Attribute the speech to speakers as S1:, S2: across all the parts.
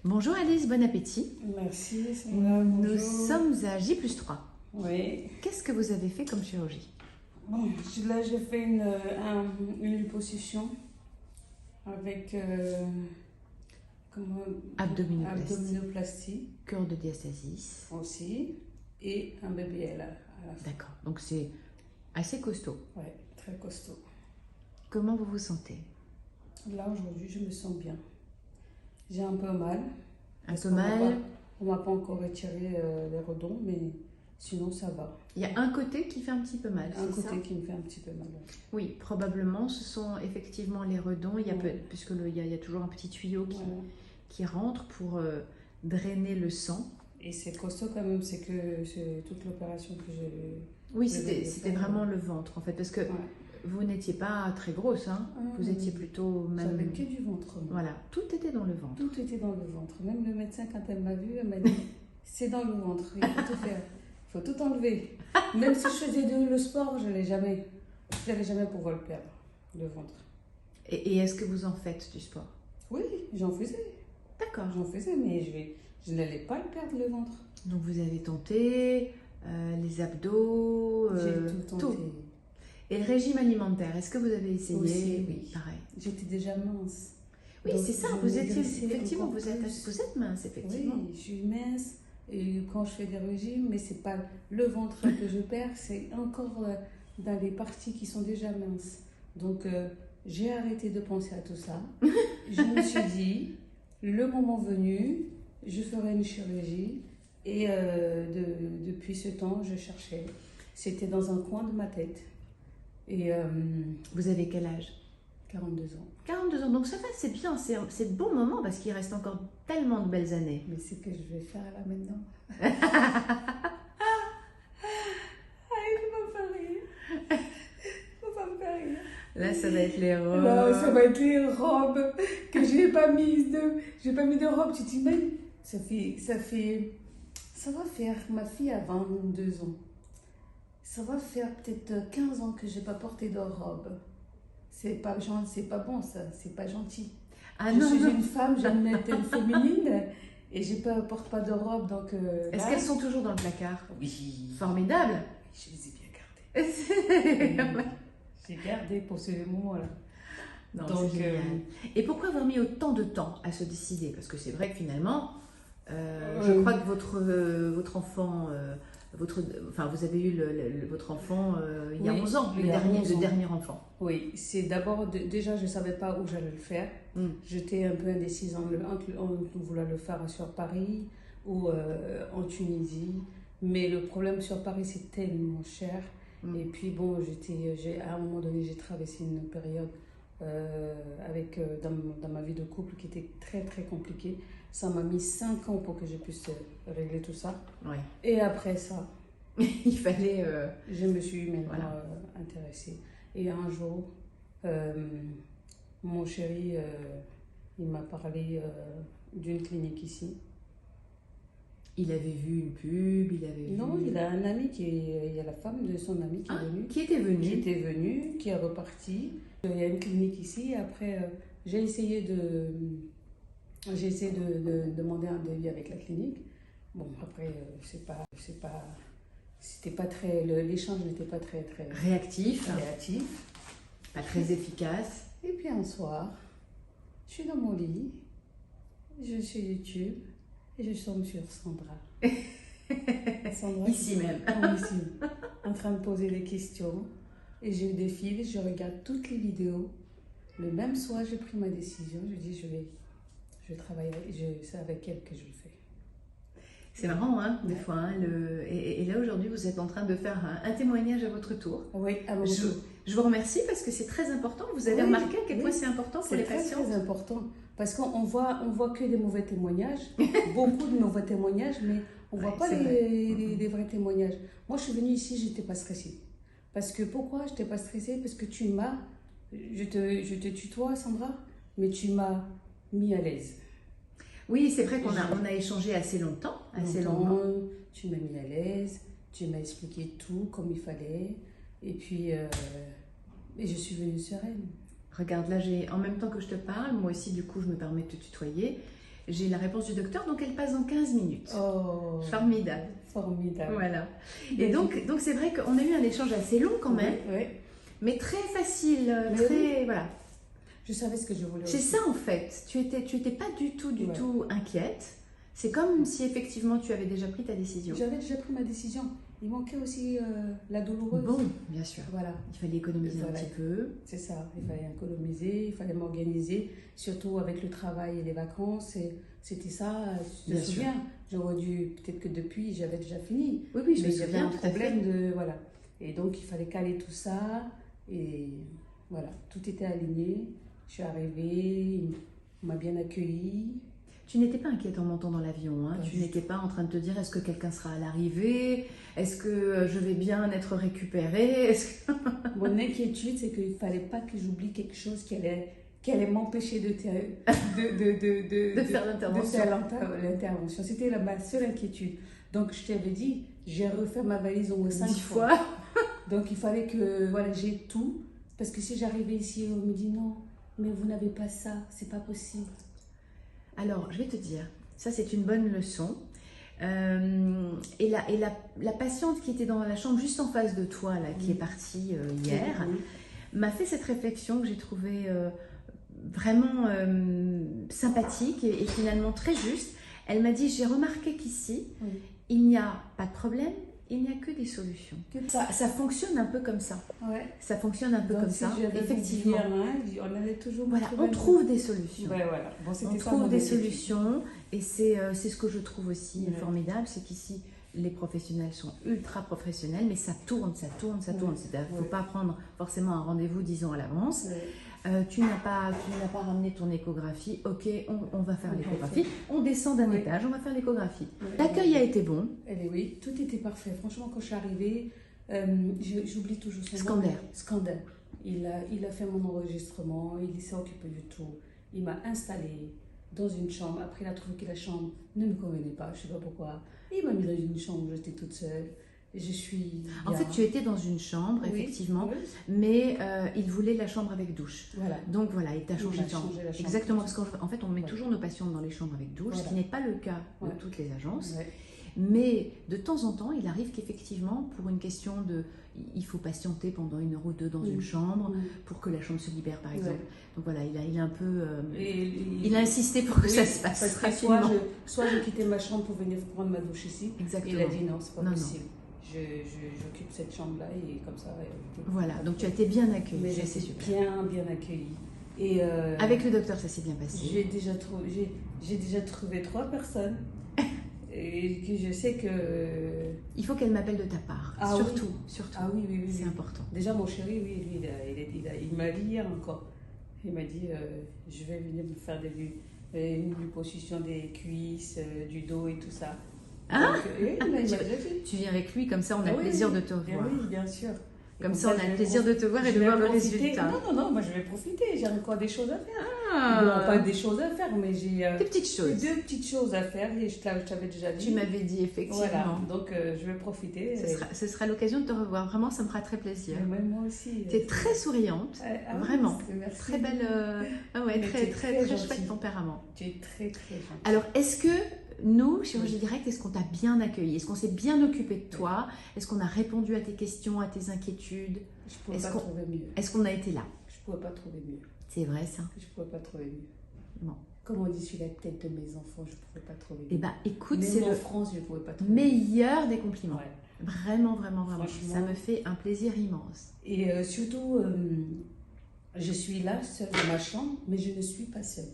S1: Bonjour Alice, bon appétit.
S2: Merci,
S1: Nous
S2: bonjour.
S1: sommes à J+3.
S2: Oui.
S1: Qu'est-ce que vous avez fait comme chirurgie?
S2: Bon, là, j'ai fait une liposuction avec comment,
S1: Abdominoplastie,
S2: abdominoplastie
S1: cure de diastasis.
S2: aussi et un BBL à la fin.
S1: D'accord, donc c'est assez costaud.
S2: Ouais, très costaud.
S1: Comment vous vous sentez?
S2: Là, aujourd'hui, je me sens bien. J'ai un peu mal.
S1: Un
S2: parce
S1: peu
S2: qu'on m'a
S1: mal?
S2: pas- On m'a pas encore retiré les redons, mais sinon, ça va.
S1: Il y a un côté qui fait un petit peu mal,
S2: Un
S1: c'est ça?
S2: côté qui me fait un petit peu mal.
S1: Oui, probablement, ce sont effectivement les redons,
S2: Ouais.
S1: puisque il y a toujours un petit tuyau
S2: Voilà.
S1: qui rentre pour drainer le sang.
S2: Et c'est costaud quand même, c'est que c'est toute l'opération que j'ai.
S1: Oui,
S2: Je vais le
S1: c'était
S2: faire.
S1: vraiment le ventre en fait, parce que
S2: Ouais.
S1: vous n'étiez pas très grosse, hein? Vous étiez plutôt
S2: J'avais
S1: même...
S2: que du ventre. Moi.
S1: Voilà, tout était dans le ventre.
S2: Tout était dans le ventre. Même le médecin, quand elle m'a vue, elle m'a dit c'est dans le ventre, il faut tout faire. Il faut tout enlever. Même si je faisais le sport, je n'allais jamais pouvoir le perdre, le ventre.
S1: Et est-ce que vous en faites du sport?
S2: Oui, j'en faisais.
S1: D'accord.
S2: Mais je n'allais pas le perdre, le ventre.
S1: Donc vous avez tenté les abdos,
S2: J'ai tout tenté.
S1: Et le régime alimentaire, est-ce que vous avez essayé?
S2: Aussi,
S1: Oui, pareil.
S2: J'étais déjà mince.
S1: Oui,
S2: Donc,
S1: c'est ça,
S2: je
S1: vous étiez
S2: maigrissais
S1: effectivement,
S2: encore
S1: vous êtes
S2: plus.
S1: mince, effectivement.
S2: Oui, je suis mince et quand je fais des régimes, mais c'est pas le ventre que je perds, c'est encore dans les parties qui sont déjà minces. Donc j'ai arrêté de penser à tout ça. Je me suis dit, le moment venu, je ferai une chirurgie et depuis ce temps, je cherchais. C'était dans un coin de ma tête et
S1: Vous avez quel âge?
S2: 42 ans.
S1: 42 ans, donc ça va, c'est bien, c'est le bon moment parce qu'il reste encore tellement de belles années.
S2: Mais c'est que je vais faire là maintenant. Il faut pas me faire rire. Faut pas me faire rire.
S1: Là, ça va être les robes.
S2: Là, ça va être les robes que je n'ai pas mises j'ai pas mis de robe. Tu t'imagines? Ça va faire, ma fille a 22 ans. Ça va faire peut-être 15 ans que j'ai pas porté de robe. C'est pas bon ça, c'est pas gentil.
S1: Ah
S2: Je
S1: non,
S2: suis
S1: non.
S2: une femme, j'ai une tête féminine et porte pas de robe donc.
S1: Est-ce
S2: là,
S1: qu'elles sont toujours dans le placard?
S2: Oui.
S1: Formidable.
S2: Je les ai bien gardées. J'ai gardé pour ce moment-là.
S1: Non,
S2: Donc,
S1: c'est génial. Et pourquoi avoir mis autant de temps à se décider? Parce que c'est vrai que finalement, je crois que votre enfant, vous avez eu votre enfant il y a
S2: Oui,
S1: 11 ans,
S2: il y a 11
S1: le
S2: ans.
S1: dernier enfant.
S2: Oui, c'est d'abord, déjà, je ne savais pas où j'allais le faire.
S1: Mm.
S2: J'étais un peu indécise entre vouloir le faire sur Paris ou en Tunisie. Mais le problème sur Paris, c'est tellement cher.
S1: Mm.
S2: Et puis, bon, à un moment donné, j'ai traversé une période dans ma vie de couple qui était très, très compliquée. Ça m'a mis 5 ans pour que je puisse régler tout ça.
S1: Ouais.
S2: Et après ça,
S1: Il fallait.
S2: je me suis maintenant
S1: Voilà.
S2: intéressée. Et un jour, mon chéri, il m'a parlé d'une clinique ici.
S1: Il avait vu une pub, il avait
S2: Non,
S1: vu.
S2: il a un ami il y a la femme de son ami qui
S1: Ah,
S2: est venue.
S1: qui était venu.
S2: J'étais venue, qui est reparti. Il y a une clinique ici. Après, j'ai essayé de demander un devis avec la clinique. Bon, après, c'était pas très, l'échange n'était pas très
S1: Réactif,
S2: créatif.
S1: pas très efficace.
S2: Et puis un soir, je suis dans mon lit, je suis YouTube et je tombe sur Sandra. Sandra
S1: Ici même.
S2: Ici, en train de poser des questions. Et je défile, je regarde toutes les vidéos. Le même soir, j'ai pris ma décision. Je dis, je travaille, c'est avec elle que je le fais.
S1: C'est marrant, hein, des fois. Hein, et là, aujourd'hui, vous êtes en train de faire un témoignage à votre tour.
S2: Oui, à mon
S1: Je,
S2: tour.
S1: je vous remercie parce que c'est très important. Vous avez
S2: Oui,
S1: remarqué à quel
S2: oui.
S1: point c'est important pour
S2: C'est
S1: les
S2: très,
S1: patients.
S2: très important. Parce qu'on voit que des mauvais témoignages, beaucoup de mauvais témoignages, mais on ne voit
S1: Ouais,
S2: pas
S1: c'est vrai.
S2: les vrais témoignages. Moi, je suis venue ici, je n'étais pas stressée. Parce que pourquoi je n'étais pas stressée? Parce que je te tutoie, Sandra, mais tu m'as mis à l'aise.
S1: Oui, c'est vrai on a échangé assez longtemps, assez longuement.
S2: Tu m'as mis à l'aise, tu m'as expliqué tout comme il fallait, et puis et je suis venue sereine.
S1: Regarde, là, en même temps que je te parle, moi aussi, du coup, je me permets de te tutoyer. j'ai la réponse du docteur, donc elle passe dans 15 minutes.
S2: Oh,
S1: Formidable.
S2: formidable.
S1: Voilà. Et donc c'est vrai qu'on a eu un échange assez long quand même,
S2: Oui, oui.
S1: mais très facile,
S2: Mais
S1: très... Voilà.
S2: Je savais ce que je voulais
S1: C'est
S2: aussi.
S1: ça en fait, tu étais pas du tout
S2: Ouais.
S1: inquiète. C'est comme si effectivement tu avais déjà pris ta décision.
S2: J'avais déjà pris ma décision. Il manquait aussi la douloureuse.
S1: Bon, bien sûr.
S2: Voilà,
S1: Il fallait économiser
S2: Voilà.
S1: un petit peu.
S2: c'est ça. Il fallait économiser, il fallait m'organiser, surtout avec le travail et les vacances. C'était ça, je me
S1: Bien sûr.
S2: souviens. J'aurais dû, peut-être que depuis, j'avais déjà fini.
S1: Oui, oui, je me
S2: Mais il y avait
S1: souviens
S2: un
S1: tout à fait.
S2: problème de... Voilà. Et donc, il fallait caler tout ça. Et voilà, tout était aligné. Je suis arrivée, on m'a bien accueillie.
S1: Tu n'étais pas inquiète en montant dans l'avion, hein.
S2: Pas
S1: Tu
S2: du
S1: n'étais pas en train de te dire est-ce que quelqu'un sera à l'arrivée, est-ce que je vais bien être récupérée,
S2: Mon inquiétude, c'est qu'il ne fallait pas que j'oublie quelque chose qui allait m'empêcher de
S1: faire l'intervention.
S2: l'intervention. C'était ma seule inquiétude. Donc, je t'avais dit, j'ai refait ma valise au moins 5
S1: 10
S2: fois.
S1: fois.
S2: Donc, il fallait que voilà, j'ai tout. Parce que si j'arrivais ici, on me dit non, mais vous n'avez pas ça, c'est pas possible.
S1: Alors, je vais te dire, ça c'est une bonne leçon. Et la patiente qui était dans la chambre juste en face de toi, là, qui est partie hier, m'a fait cette réflexion que j'ai trouvée vraiment sympathique et finalement très juste. Elle m'a dit, j'ai remarqué qu'ici,
S2: Oui.
S1: il n'y a pas de problème, il n'y a que des solutions.
S2: Que
S1: Ça fonctionne un peu comme ça.
S2: Ouais.
S1: Ça fonctionne un peu
S2: Donc,
S1: comme
S2: si
S1: ça,
S2: j'avais
S1: effectivement.
S2: voulu dire, on allait toujours
S1: Voilà,
S2: trouver
S1: on trouve des solutions.
S2: Ouais, voilà. Bon,
S1: On
S2: c'était ça,
S1: trouve
S2: mon
S1: des
S2: inquiétude.
S1: solutions et c'est ce que je trouve aussi
S2: Ouais.
S1: formidable, c'est qu'ici les professionnels sont ultra professionnels, mais ça tourne, ça tourne, ça tourne. Il ne faut
S2: Ouais.
S1: pas prendre forcément un rendez-vous 10 ans à l'avance.
S2: Ouais.
S1: Tu n'as pas ramené ton échographie, ok, on va faire
S2: On va
S1: l'échographie. On descend d'un
S2: Ouais.
S1: étage, on va faire l'échographie.
S2: Ouais.
S1: L'accueil a été bon.
S2: Oui, tout était parfait. Franchement, quand je suis arrivée, j'oublie toujours son nom.
S1: Scander.
S2: Scander. Il a fait mon enregistrement, il s'est occupé du tout. Il m'a installée dans une chambre. Après, il a trouvé que la chambre ne me convenait pas, je ne sais pas pourquoi. Il m'a mis dans une chambre où j'étais toute seule. Je suis
S1: En
S2: bien.
S1: fait, tu étais dans une chambre,
S2: Oui,
S1: effectivement,
S2: oui.
S1: mais il voulait la chambre avec douche.
S2: Voilà.
S1: Donc voilà, il t'a
S2: Il
S1: changé
S2: m'a
S1: de chambre.
S2: changé la chambre.
S1: Exactement, parce qu'en fait, on met
S2: Voilà.
S1: toujours nos patients dans les chambres avec douche, ce
S2: Voilà.
S1: qui n'est pas le cas de
S2: Ouais.
S1: toutes les agences.
S2: Ouais.
S1: Mais de temps en temps, il arrive qu'effectivement, pour une question de... Il faut patienter pendant 1 heure ou 2 dans une chambre pour que la chambre se libère, par exemple. Donc voilà, il a un peu... il a insisté pour que
S2: Oui,
S1: ça se passe
S2: parce que
S1: rapidement.
S2: soit je quittais ma chambre pour venir prendre ma douche ici.
S1: Exactement.
S2: Il a dit non, c'est pas
S1: Non, non.
S2: possible. J'occupe cette chambre-là et comme ça.
S1: Voilà, donc tu as été bien accueillie,
S2: Mais
S1: ça,
S2: j'ai
S1: c'est
S2: été
S1: super.
S2: bien accueillie. Et
S1: Avec le docteur, ça s'est bien passé.
S2: j'ai déjà trouvé 3 personnes et que je sais que
S1: Il faut qu'elle m'appelle de ta part,
S2: Ah
S1: surtout,
S2: oui.
S1: surtout.
S2: ah oui oui oui,
S1: C'est
S2: oui.
S1: important.
S2: Déjà mon chéri oui lui il m'a dit hier encore. Il m'a dit je vais venir me faire une liposuction des cuisses, du dos et tout ça.
S1: Ah
S2: Donc, oui, il m'a déjà dit.
S1: Tu viens avec lui, comme ça on a
S2: Ah
S1: le
S2: oui,
S1: plaisir
S2: oui.
S1: de te
S2: Bien
S1: voir.
S2: oui, bien sûr. Et
S1: Comme ça, on
S2: je
S1: a le
S2: vais
S1: plaisir de te voir et
S2: je
S1: de
S2: vais
S1: voir le
S2: profiter.
S1: résultat.
S2: Non, moi je vais profiter. J'ai encore des choses à faire.
S1: Ah,
S2: Bon, pas des choses à faire, mais j'ai
S1: des petites choses.
S2: 2 petites choses à faire et je t'avais déjà dit.
S1: Tu m'avais dit, effectivement.
S2: Voilà, donc je vais profiter.
S1: Ce sera l'occasion de te revoir. Vraiment, ça me fera très plaisir.
S2: Et même moi aussi.
S1: Tu es très souriante.
S2: Ah,
S1: Vraiment.
S2: Merci.
S1: Très belle. Ah ouais,
S2: Mais
S1: très,
S2: t'es
S1: très,
S2: très
S1: très
S2: gentille.
S1: chouette tempérament.
S2: Tu es très très gentille.
S1: Alors, est-ce que nous, Chirurgie Directe, est-ce qu'on t'a bien accueilli? Est-ce qu'on s'est bien occupé de toi? Est-ce qu'on a répondu à tes questions, à tes inquiétudes?
S2: Je ne pouvais
S1: est-ce
S2: pas
S1: qu'on-
S2: trouver mieux.
S1: Est-ce qu'on a été là?
S2: Je ne pouvais pas trouver mieux.
S1: C'est vrai, ça?
S2: Je ne pouvais pas trouver mieux.
S1: Bon.
S2: Comme on dit sur la tête de mes enfants, je ne pouvais pas trouver mieux.
S1: Eh bien, écoute,
S2: Même
S1: c'est
S2: en
S1: le
S2: France, je ne pouvais pas trouver mieux.
S1: meilleur des compliments.
S2: Ouais.
S1: Vraiment, vraiment, vraiment.
S2: Franchement.
S1: Ça me fait un plaisir immense.
S2: Et surtout, je suis là seule dans ma chambre, mais je ne suis pas seule.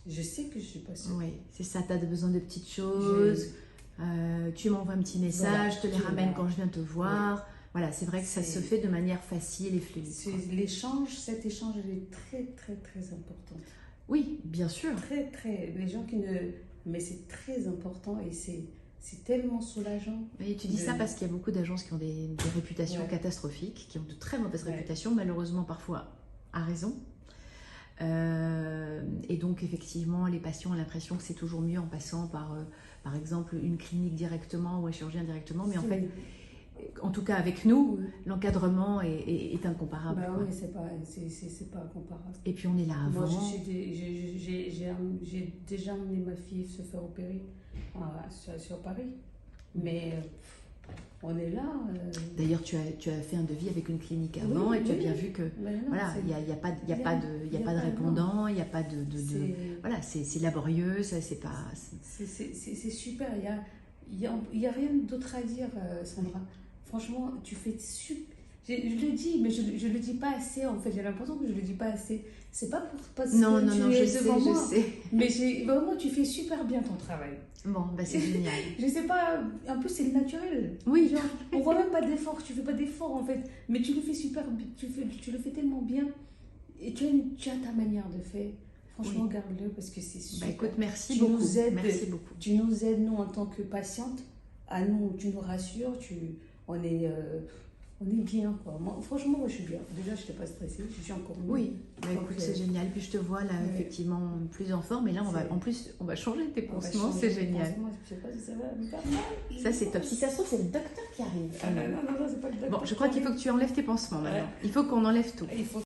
S2: Je sais que je ne suis pas seule.
S1: Oui, c'est ça. Tu as besoin de petites choses. Tu m'envoies un petit message,
S2: Voilà,
S1: je te les
S2: tu
S1: ramène
S2: l'as.
S1: quand je viens te voir. Voilà, c'est vrai que ça se fait de manière facile et fluide.
S2: Cet échange, il est très, très, très important.
S1: Oui, bien sûr.
S2: Très, très. Les gens qui ne. Mais c'est très important et c'est tellement soulageant.
S1: Et tu dis ça
S2: De-
S1: parce qu'il y a beaucoup d'agences qui ont des réputations
S2: Ouais.
S1: catastrophiques, qui ont de très mauvaises
S2: Ouais.
S1: réputations, malheureusement parfois à raison. Et donc effectivement, les patients ont l'impression que c'est toujours mieux en passant par exemple, une clinique directement ou un chirurgien directement, mais en fait, en tout cas avec nous,
S2: Oui.
S1: l'encadrement est incomparable.
S2: Bah
S1: quoi.
S2: oui, c'est pas comparable.
S1: Et puis on est là avant.
S2: Moi, j'ai déjà emmené ma fille se faire opérer sur Paris. Mais on est là.
S1: D'ailleurs, tu as fait un devis avec une clinique avant
S2: Oui,
S1: et tu as
S2: oui.
S1: bien vu que
S2: Mais non,
S1: voilà,
S2: c'est-
S1: il n'y a, pas de, il y a
S2: il y a-
S1: pas de, il y a
S2: il y a
S1: pas de
S2: pas-
S1: répondant, il n'y a pas
S2: c'est-
S1: voilà, c'est laborieux, ça c'est pas.
S2: C'est super. Il y a rien d'autre à dire, Sandra. Franchement, tu fais super. Je le dis, mais je le dis pas assez. En fait, j'ai l'impression que je le dis pas assez. C'est pas parce
S1: Non,
S2: que
S1: non,
S2: tu
S1: non,
S2: es
S1: je sais,
S2: devant
S1: je
S2: moi,
S1: sais.
S2: mais vraiment, tu fais super bien ton travail.
S1: Bon, bah c'est génial.
S2: Je sais pas, en plus c'est le naturel.
S1: Oui.
S2: Genre, on voit même pas d'effort, tu fais pas d'effort en fait, mais tu le fais super, tu le fais tellement bien et tu as ta manière de faire. Franchement,
S1: Oui.
S2: garde-le parce que c'est super.
S1: Bah écoute, merci
S2: Tu
S1: beaucoup.
S2: nous aides.
S1: Merci beaucoup.
S2: Tu nous aides, nous, en tant que patiente, à nous, tu nous rassures, on est bien, quoi. Moi, franchement, moi, je suis bien. Déjà, je n'étais pas stressée, je suis encore mieux.
S1: Oui, bah
S2: Donc,
S1: écoute, c'est génial. Puis je te vois là,
S2: ouais.
S1: effectivement, plus en forme. Et là, en plus, on va changer tes
S2: On va
S1: pansements,
S2: changer
S1: c'est
S2: les
S1: génial.
S2: pansements, je sais pas si ça va me faire mal.
S1: Ça, c'est top. Si ça se trouve, c'est le docteur qui arrive.
S2: Ah, non, c'est pas le docteur.
S1: Bon, je crois qu'il faut que tu enlèves tes pansements maintenant.
S2: Ouais.
S1: Il faut qu'on enlève tout.
S2: Il faut